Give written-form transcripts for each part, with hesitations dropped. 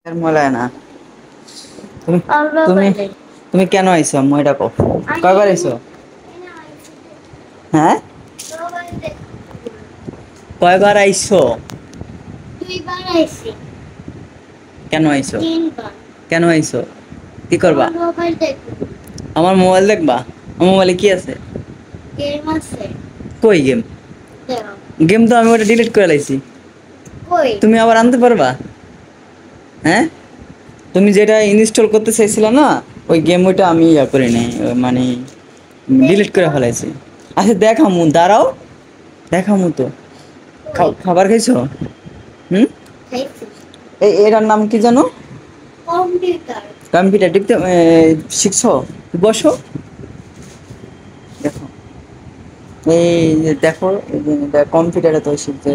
মলায় না তুমি তুমি তুমি কেন আইছো আম্মু এটা কও কয়বার আইছো হ্যাঁ কয়বার আইছো দুইবার আইছি কেন আইছো তিনবার কেন আইছো কি করবা মোবাইল দেখো আমার মোবাইল দেখবা আমার মোবাইলে কি আছে গেম আছে কই গেম দেখো গেম তো আমি ওটা ডিলিট করে লাইছি কই তুমি আবার আনতে পারবা হ্যাঁ তুমি যেটা ইনস্টল করতে চাইছিলা না ওই গেম ওইটা আমি ইয়া করি নাই মানে ডিলিট করে ফেলাইছি আচ্ছা দেখামু দাঁড়াও দেখামু তো খাবার খাইছো হুম খাইছি এটার নাম কি জানো কম্পিউটার কম্পিউটার টিপতে শিখছো বসো দেখো এই যে দেখো কম্পিউটারে তো শিখতে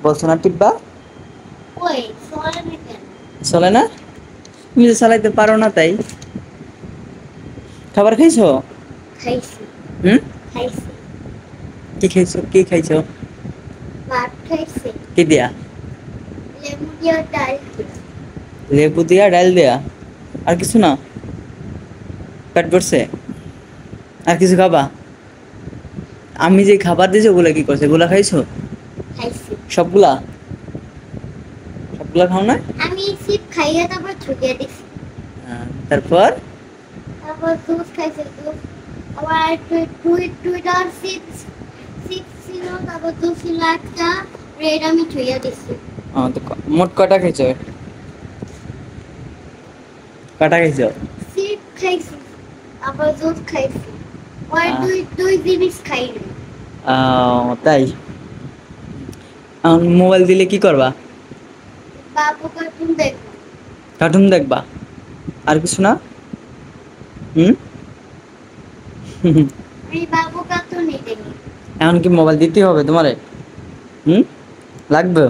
বলছো না টিপবা কই চলে না কেন চলে না তুমি তো চালাইতে পারো না তাই খাবার খাইছো খাইছি হুম খাইছি কি খাইছো ভাত খাইছি কি দিয়া লেবু দিয়ে ডাল দিয়ে লেবু দিয়া ডাল দিয়া আর কিছু না পেট ভরছে আর কিছু খাবা আমি যে খাবার দিয়েছি ওগুলা কি করছে ওগুলা খাইছো খাইছি সবগুলা সবগুলা খাও না আমি সিপ খাইয়ে তারপর ছুটিয়ে দিছি তারপর তারপর জুস খাইছি জুস আবার দুইটা চিপস চিপস ছিল তারপর জুস ছিল একটা ব্রেড আমি ছুঁয়ে দিছি তো মোট কটা খাইছো কটা খাইছো চিপ খাইছি আবার জুস খাইছি আর দুই জিনিস খাইনি তাই মোবাইল দিলে কি করবা বাবু কার্টুন দেখবো কার্টুন দেখবা আর কিছু না হুম আমি বাবু কার্টুনই দেখি এখন কি মোবাইল দিতে হবে তোমারে হুম লাগবে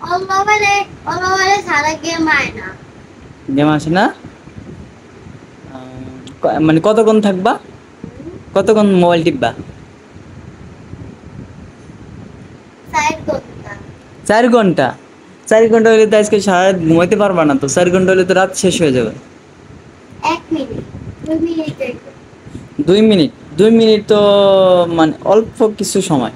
অল মোবাইলে সারা গেম আয় না গেম আসে না মানে কতক্ষণ থাকবা কতক্ষণ মোবাইল টিপবা 4 ঘন্টা 4 ঘন্টা 4 ঘন্টা হলে তো আজকে সারা রাত ঘুমাইতে পারবা না তো 4 ঘন্টা হলে তো রাত শেষ হয়ে যাবে 1 মিনিট 2 মিনিট দেখো 2 মিনিট 2 মিনিট তো মানে অল্প কিছু সময়